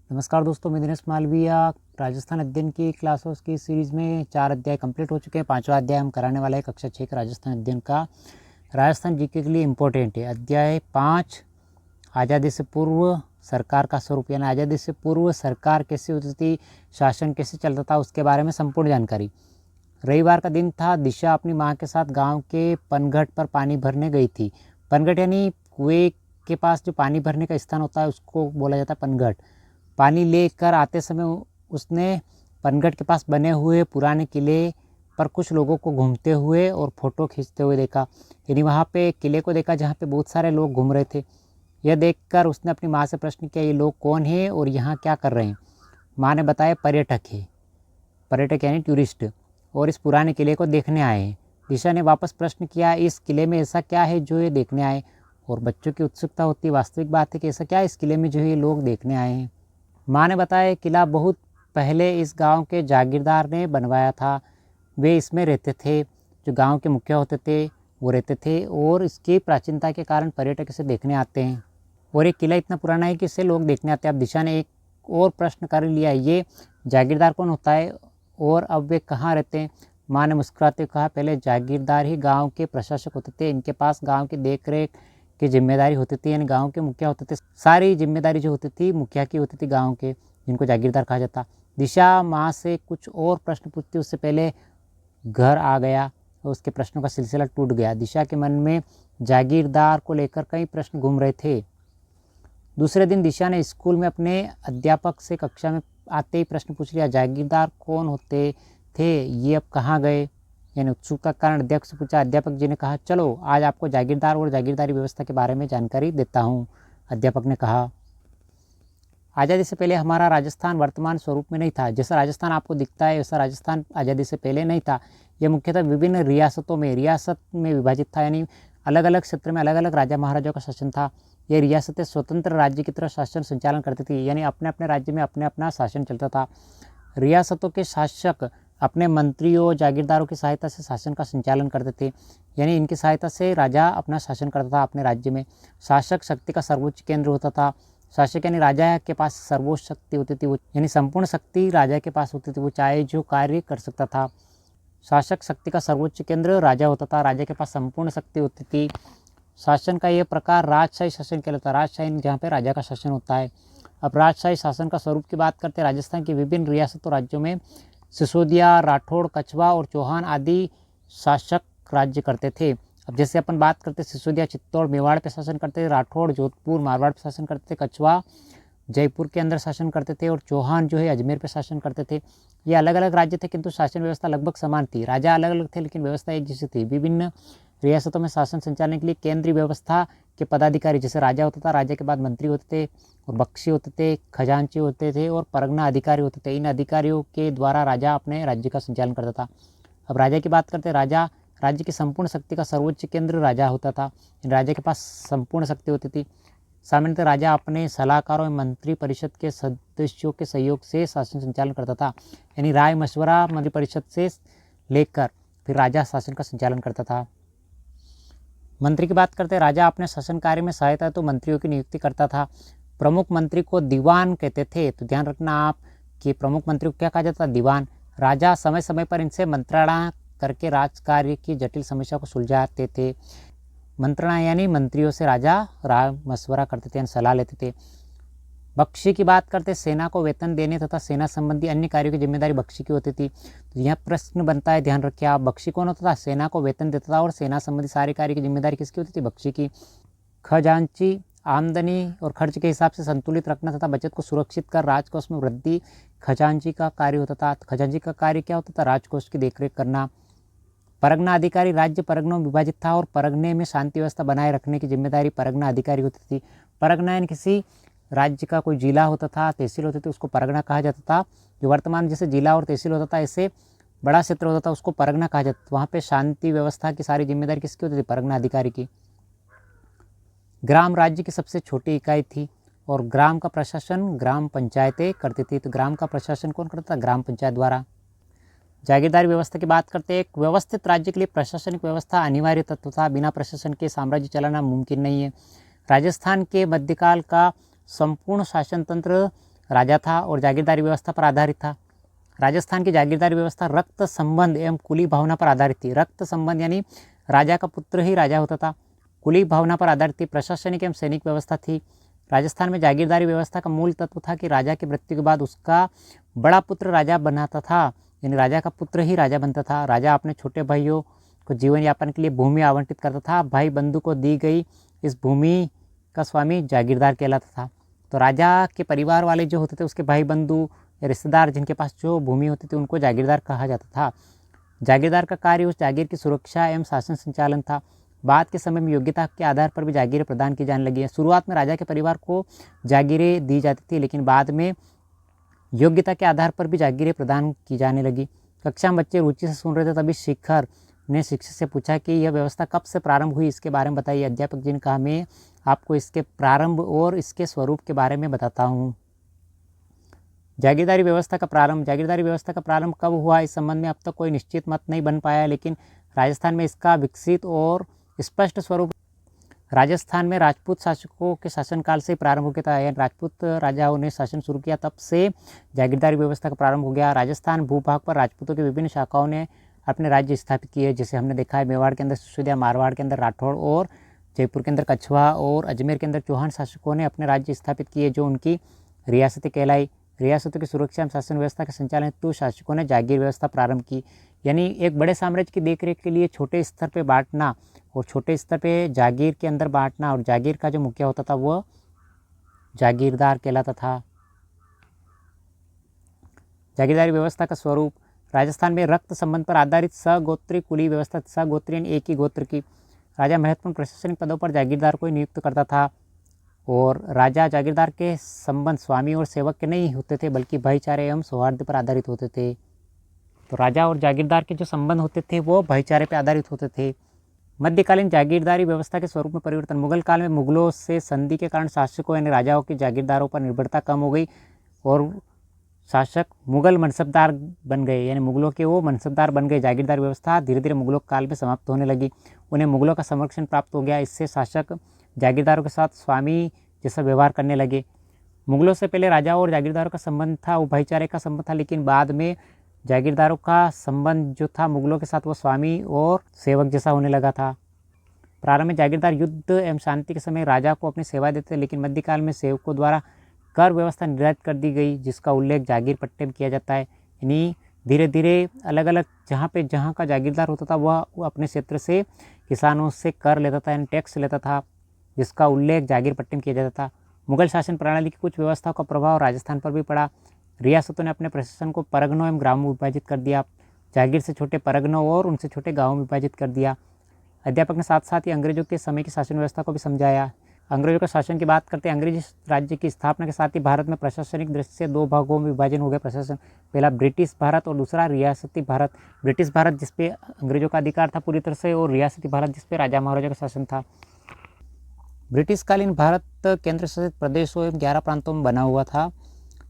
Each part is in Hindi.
नमस्कार दोस्तों, मैं दिनेश मालविया। राजस्थान अध्ययन की क्लासों की सीरीज़ में 4 अध्याय कंप्लीट हो चुके हैं। 5वां अध्याय हम कराने वाला है कक्षा 6 का राजस्थान अध्ययन का। राजस्थान जीके के लिए इम्पोर्टेंट है। अध्याय 5, आज़ादी से पूर्व सरकार का स्वरूप, यानी आज़ादी से पूर्व सरकार कैसी होती थी, शासन कैसे चलता था, उसके बारे में संपूर्ण जानकारी। रविवार का दिन था। दिशा अपनी माँ के साथ गाँव के पनघट पर पानी भरने गई थी। पनघट यानी कुएँ के पास जो पानी भरने का स्थान होता है उसको बोला जाता है पनघट। पानी लेकर आते समय उसने पनघट के पास बने हुए पुराने किले पर कुछ लोगों को घूमते हुए और फोटो खींचते हुए देखा। यानी वहाँ पे किले को देखा जहाँ पे बहुत सारे लोग घूम रहे थे। यह देखकर उसने अपनी माँ से प्रश्न किया, ये लोग कौन हैं और यहाँ क्या कर रहे हैं। माँ ने बताया, पर्यटक है। पर्यटक यानी टूरिस्ट, और इस पुराने किले को देखने आए हैं। दिशा ने वापस प्रश्न किया, इस किले में ऐसा क्या है जो ये देखने आए। और बच्चों की उत्सुकता होती, वास्तविक बात है कि ऐसा क्या है इस किले में जो ये लोग देखने आए हैं। माँ ने बताया, किला बहुत पहले इस गांव के जागीरदार ने बनवाया था। वे इसमें रहते थे। जो गांव के मुखिया होते थे वो रहते थे, और इसकी प्राचीनता के कारण पर्यटक इसे देखने आते हैं। और ये किला इतना पुराना है कि इसे लोग देखने आते हैं। अब दिशा ने एक और प्रश्न कर लिया, ये जागीरदार कौन होता है और अब वे कहाँ रहते हैं। माँ ने मुस्कुराते कहा, पहले जागीरदार ही गाँव के प्रशासक होते थे। इनके पास गाँव की देख रेख की जिम्मेदारी होती थी, यानी गांव के मुखिया होते थे। सारी जिम्मेदारी जो होती थी मुखिया की होती थी गांव के, जिनको जागीरदार कहा जाता। दिशा माँ से कुछ और प्रश्न पूछती उससे पहले घर आ गया और उसके प्रश्नों का सिलसिला टूट गया। दिशा के मन में जागीरदार को लेकर कई प्रश्न घूम रहे थे। दूसरे दिन दिशा ने स्कूल में अपने अध्यापक से कक्षा में आते ही प्रश्न पूछ लिया, जागीरदार कौन होते थे, ये अब कहाँ गए। यानी उत्सुकता के कारण अध्यक्ष से पूछा। अध्यापक जी ने कहा, चलो आज आपको जागीरदार और जागीरदारी व्यवस्था के बारे में जानकारी देता हूँ। अध्यापक ने कहा, आज़ादी से पहले हमारा राजस्थान वर्तमान स्वरूप में नहीं था। जैसा राजस्थान आपको दिखता है वैसा राजस्थान आज़ादी से पहले नहीं था। यह मुख्यतः विभिन्न रियासत में विभाजित था, यानी अलग अलग क्षेत्र में अलग अलग राजा महाराजाओं का शासन था। ये रियासतें स्वतंत्र राज्य की तरह शासन संचालन करती थी, यानी अपने अपने राज्य में अपने अपना शासन चलता था। रियासतों के शासक अपने मंत्रियों जागीरदारों की सहायता से शासन का संचालन करते थे, यानी इनकी सहायता से राजा अपना शासन करता था अपने राज्य में। शासक शक्ति का सर्वोच्च केंद्र होता था। शासक यानी राजा के पास सर्वोच्च शक्ति होती थी, वो यानी संपूर्ण शक्ति राजा के पास होती थी, वो चाहे जो कार्य कर सकता था। शासक शक्ति का सर्वोच्च केंद्र राजा होता था, राजा के पास संपूर्ण शक्ति होती थी। शासन का यह प्रकार राजशाही शासन कहलाता है। राजशाही जहाँ पे राजा का शासन होता है। अब राजशाही शासन का स्वरूप की बात करते हैं। राजस्थान की विभिन्न रियासतों राज्यों में सिसोदिया, राठौड़, कछवा और चौहान आदि शासक राज्य करते थे। अब जैसे अपन बात करते सिसोदिया चित्तौड़ मेवाड़ पे शासन करते थे, राठौड़ जोधपुर मारवाड़ पे शासन करते थे, कछवा जयपुर के अंदर शासन करते थे, और चौहान जो है अजमेर पे शासन करते थे। ये अलग अलग राज्य थे किंतु शासन व्यवस्था लगभग समान थी। राजा अलग अलग थे लेकिन व्यवस्था एक जैसी थी। विभिन्न रियासतों में शासन संचालन के लिए केंद्रीय व्यवस्था के पदाधिकारी, जैसे राजा होता था, राजा के बाद मंत्री होते थे और बख्शी होते थे, खजांची होते थे और परगना अधिकारी होते थे। इन अधिकारियों के द्वारा राजा अपने राज्य का संचालन करता था। अब राजा की बात करते हैं। राजा राज्य की संपूर्ण शक्ति का सर्वोच्च केंद्र राजा होता था। राजा के पास संपूर्ण शक्ति होती थी। सामान्यतः राजा अपने सलाहकारों एवं मंत्री परिषद के सदस्यों के सहयोग से शासन संचालन करता था, यानी राय मशवरा मंत्री परिषद से लेकर फिर राजा शासन का संचालन करता था। मंत्री की बात करते हैं। राजा अपने शासन कार्य में सहायता तो मंत्रियों की नियुक्ति करता था। प्रमुख मंत्री को दीवान कहते थे। तो ध्यान रखना आप कि प्रमुख मंत्री को क्या कहा जाता है, दीवान। राजा समय समय पर इनसे मंत्रणा करके राज कार्य की जटिल समस्या को सुलझाते थे। मंत्रणा यानी मंत्रियों से राजा राय मशवरा करते थे, सलाह लेते थे। बख्शी की बात करते, सेना को वेतन देने तथा सेना संबंधी अन्य कार्यों की जिम्मेदारी बख्शी की होती थी। तो यह प्रश्न बनता है, ध्यान रखिए आप, बख्शी कौन होता था, सेना को वेतन देता था और सेना संबंधी सारे कार्य की जिम्मेदारी किसकी होती थी, बख्शी की। खजांची आमदनी और खर्च के हिसाब से संतुलित रखना तथा बचत को सुरक्षित कर राजकोष में वृद्धि खजांची का कार्य होता था। खजांची का कार्य क्या होता था, राजकोष की देखरेख करना। परगना अधिकारी, राज्य परगनों में विभाजित था और परगने में शांति व्यवस्था बनाए रखने की जिम्मेदारी परगना अधिकारी होती थी। परगना यानी किसी राज्य का कोई जिला होता था, तहसील होती थी, उसको परगना कहा जाता था। जो वर्तमान जैसे जिला और तहसील होता था, ऐसे बड़ा क्षेत्र होता था, उसको परगना कहा जाता था। वहाँ पे शांति व्यवस्था की सारी जिम्मेदारी किसकी होती थी, परगना अधिकारी की। ग्राम राज्य की सबसे छोटी इकाई थी और ग्राम का प्रशासन ग्राम पंचायतें करती थी। तो ग्राम का प्रशासन कौन करता था, ग्राम पंचायत द्वारा। जागीरदारी व्यवस्था की बात करते हैं। एक व्यवस्थित राज्य के लिए प्रशासनिक व्यवस्था अनिवार्य तत्व था। बिना प्रशासन के साम्राज्य चलाना मुमकिन नहीं है। राजस्थान के मध्यकाल का संपूर्ण शासन तंत्र राजा था और जागीरदारी व्यवस्था पर आधारित था। राजस्थान की जागीरदारी व्यवस्था रक्त संबंध एवं कुली भावना पर आधारित थी। रक्त संबंध यानी राजा का पुत्र ही राजा होता था। कुली भावना पर आधारित थी। प्रशासनिक एवं सैनिक व्यवस्था थी। राजस्थान में जागीरदारी व्यवस्था का मूल तत्व था कि राजा की मृत्यु के बाद उसका बड़ा पुत्र राजा बनाता था, यानी राजा का पुत्र ही राजा बनता था। राजा अपने छोटे भाइयों को जीवन यापन के लिए भूमि आवंटित करता था। भाई बंधु को दी गई इस भूमि का स्वामी जागीरदार कहलाता था। तो राजा के परिवार वाले जो होते थे, उसके भाई बंधु या रिश्तेदार जिनके पास जो भूमि होती थी, उनको जागीरदार कहा जाता था। जागीरदार का कार्य उस जागीर की सुरक्षा एवं शासन संचालन था। बाद के समय में योग्यता के आधार पर भी जागीरें प्रदान की जाने लगी है। शुरुआत में राजा के परिवार को जागीरें दी जाती थी, लेकिन बाद में योग्यता के आधार पर भी जागीरें प्रदान की जाने लगी। कक्षा में बच्चे रुचि से सुन रहे थे, तभी शिखर ने शिक्षक से पूछा कि यह व्यवस्था कब से प्रारंभ हुई, इसके बारे में बताइए। अध्यापक जी ने कहा, मैं आपको इसके प्रारंभ और इसके स्वरूप के बारे में बताता हूँ। जागीरदारी व्यवस्था का प्रारंभ। जागीरदारी व्यवस्था का प्रारंभ कब हुआ, इस संबंध में अब तक कोई निश्चित मत नहीं बन पाया, लेकिन राजस्थान में इसका विकसित और स्पष्ट स्वरूप राजस्थान में राजपूत शासकों के शासनकाल से प्रारंभ हो गया था। यानी राजपूत राजाओं ने शासन शुरू किया, तब से जागीरदारी व्यवस्था का प्रारंभ हो गया। राजस्थान भूभाग पर राजपूतों की विभिन्न शाखाओं ने अपने राज्य स्थापित किए, जैसे हमने देखा है मेवाड़ के अंदर सिसोदिया, मारवाड़ के अंदर राठौड़ और जयपुर के अंदर कछवा और अजमेर के अंदर चौहान शासकों ने अपने राज्य स्थापित किए, जो उनकी रियासतें कहलाई। रियासतों की सुरक्षा एवं शासन व्यवस्था के संचालन हेतु शासकों ने जागीर व्यवस्था प्रारंभ की। यानी एक बड़े साम्राज्य की देखरेख के लिए छोटे स्तर पर बांटना और छोटे स्तर पे जागीर के अंदर बांटना, और जागीर का जो मुखिया होता था वह जागीरदार कहलाता था। जागीरदारी व्यवस्था का स्वरूप। राजस्थान में रक्त संबंध पर आधारित सगोत्री कुली व्यवस्था। सगोत्री यानी एक ही गोत्र की। राजा महत्वपूर्ण प्रशासनिक पदों पर जागीरदार को नियुक्त करता था, और राजा जागीरदार के संबंध स्वामी और सेवक के नहीं होते थे, बल्कि भाईचारे एवं सौहार्द पर आधारित होते थे। तो राजा और जागीरदार के जो संबंध होते थे वो भाईचारे पर आधारित होते थे। मध्यकालीन जागीरदारी व्यवस्था के स्वरूप में परिवर्तन। मुगल काल में मुगलों से संधि के कारण शासकों यानी राजाओं की जागीरदारों पर निर्भरता कम हो गई और शासक मुगल मनसबदार बन गए, यानी मुगलों के वो मनसबदार बन गए। जागीरदार व्यवस्था धीरे धीरे मुगलों काल में समाप्त होने लगी। उन्हें मुगलों का संरक्षण प्राप्त हो गया। इससे शासक जागीरदारों के साथ स्वामी जैसा व्यवहार करने लगे। मुगलों से पहले राजाओं और जागीरदारों का संबंध था वो भाईचारे का संबंध था, लेकिन बाद में जागीरदारों का संबंध जो था मुगलों के साथ वो स्वामी और सेवक जैसा होने लगा था। प्रारंभ में जागीरदार युद्ध एवं शांति के समय राजा को अपनी सेवा देते, लेकिन मध्यकाल में सेवकों द्वारा कर व्यवस्था निर्धारित कर दी गई, जिसका उल्लेख जागीर पट्टे में किया जाता है। यानी धीरे धीरे अलग अलग जहाँ का जागीरदार होता था वह अपने क्षेत्र से किसानों से कर लेता था, यानी टैक्स लेता था, जिसका उल्लेख जागीर पट्टे में किया जाता था। मुगल शासन प्रणाली की कुछ व्यवस्थाओं का प्रभाव राजस्थान पर भी पड़ा। रियासतों ने अपने प्रशासन को परगनों एवं ग्रामों में विभाजित कर दिया। जागीर से छोटे परगनों और उनसे छोटे गाँवों में विभाजित कर दिया। अध्यापक ने साथ साथ ही अंग्रेजों के समय की शासन व्यवस्था को भी समझाया। अंग्रेजों के शासन की बात करते हैं। अंग्रेजी राज्य की स्थापना के साथ ही भारत में प्रशासनिक दृष्टि से दो भागों में विभाजन हो गया प्रशासन। पहला ब्रिटिश भारत और दूसरा रियासती भारत। ब्रिटिश भारत जिस पे अंग्रेजों का अधिकार था पूरी तरह से, और रियासती भारत जिस पे राजा महाराजा का शासन था। ब्रिटिशकालीन भारत केंद्र शासित प्रदेशों एवं 11 प्रांतों में बना हुआ था।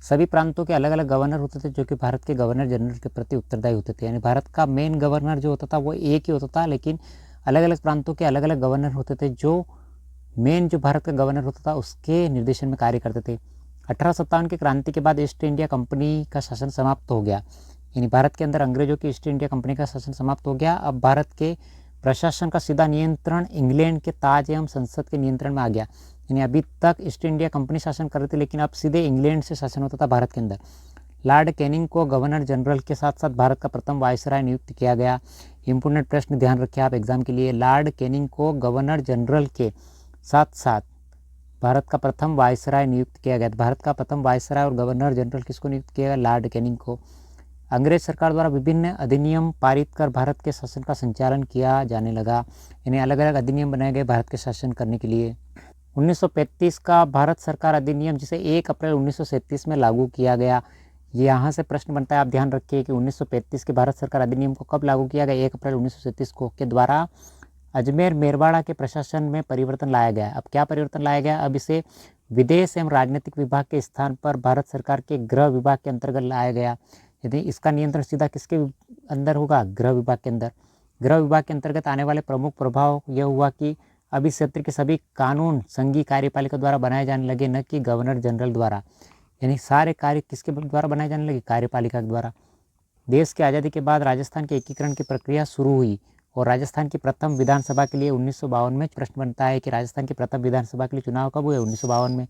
सभी प्रांतों के अलग अलग गवर्नर होते थे, जो कि भारत के गवर्नर जनरल के प्रति उत्तरदायी होते थे। यानी भारत का मेन गवर्नर जो होता था वो एक ही होता था, लेकिन अलग अलग प्रांतों के अलग अलग गवर्नर होते थे, जो मेन जो भारत का गवर्नर होता था उसके निर्देशन में कार्य करते थे। 1857 की क्रांति के बाद ईस्ट इंडिया कंपनी का शासन समाप्त हो गया। यानी भारत के अंदर अंग्रेजों की ईस्ट इंडिया कंपनी का शासन समाप्त हो गया। अब भारत के प्रशासन का सीधा नियंत्रण इंग्लैंड के ताज एवं संसद के नियंत्रण में आ गया। यानी अभी तक ईस्ट इंडिया कंपनी शासन कर रही थी, लेकिन अब सीधे इंग्लैंड से शासन होता था भारत के अंदर। लॉर्ड कैनिंग को गवर्नर जनरल के साथ साथ भारत का प्रथम वायसराय नियुक्त किया गया। इंपोर्टेंट प्रश्न ध्यान रखिए आप एग्जाम के लिए। लॉर्ड कैनिंग को गवर्नर जनरल के साथ साथ भारत का प्रथम वायसराय नियुक्त किया गया। भारत का प्रथम वायसराय और गवर्नर जनरल किसको नियुक्त किया गया? लॉर्ड कैनिंग को। अंग्रेज सरकार द्वारा विभिन्न अधिनियम पारित कर भारत के शासन का संचालन किया जाने लगा। यानी अलग अलग अधिनियम बनाए गए भारत के शासन करने के लिए। 1935 का भारत सरकार अधिनियम, जिसे 1 अप्रैल 1937 में लागू किया गया। यहाँ से प्रश्न बनता है, आप ध्यान रखिए कि 1935 के भारत सरकार अधिनियम को कब लागू किया गया? 1 अप्रैल 1937 को, के द्वारा अजमेर मेरवाड़ा के प्रशासन में परिवर्तन लाया गया। अब क्या परिवर्तन लाया गया? अब इसे विदेश एवं राजनीतिक विभाग के स्थान पर भारत सरकार के गृह विभाग के अंतर्गत लाया गया। यदि इसका नियंत्रण सीधा किसके अंदर होगा? गृह विभाग के अंदर। गृह विभाग के अंतर्गत आने वाले प्रमुख प्रभाव यह हुआ कि अब इस क्षेत्र के सभी कानून संघीय कार्यपालिका द्वारा बनाए जाने लगे, न कि गवर्नर जनरल द्वारा। यानी सारे कार्य किसके द्वारा बनाए जाने लगे, कार्यपालिका के द्वारा। देश की आज़ादी के बाद राजस्थान के एकीकरण की प्रक्रिया शुरू हुई और राजस्थान की प्रथम विधानसभा के लिए 1952 में प्रश्न बनता है कि राजस्थान की प्रथम विधानसभा के लिए चुनाव कब हुए, 1952 में।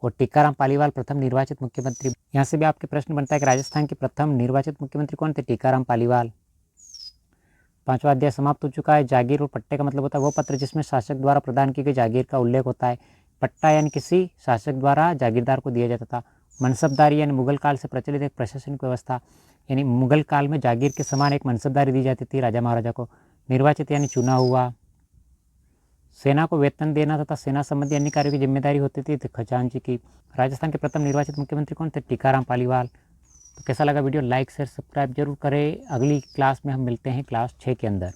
और टीकाराम पालीवाल प्रथम निर्वाचित मुख्यमंत्री। यहाँ से भी आपके प्रश्न बनता है कि राजस्थान के प्रथम निर्वाचित मुख्यमंत्री कौन थे, टीकाराम पालीवाल। 5वां अध्याय समाप्त हो चुका है। जागीर और पट्टे का मतलब होता है वो पत्र जिसमें शासक द्वारा प्रदान की गई जागीर का उल्लेख होता है। पट्टा यानी किसी शासक द्वारा जागीरदार को दिया जाता था। मनसबदारी यानी मुगल काल से प्रचलित एक प्रशासनिक व्यवस्था, यानी मुगल काल में जागीर के समान एक मनसबदारी दी जाती थी राजा महाराजा को। निर्वाचित यानी चुना हुआ। सेना को वेतन देना तथा सेना संबंधी अन्य कार्यों की जिम्मेदारी होती थी खजांची की। राजस्थान के प्रथम निर्वाचित मुख्यमंत्री कौन थे, टीकाराम पालीवाल। तो कैसा लगा वीडियो, लाइक शेयर सब्सक्राइब जरूर करें। अगली क्लास में हम मिलते हैं क्लास 6 के अंदर।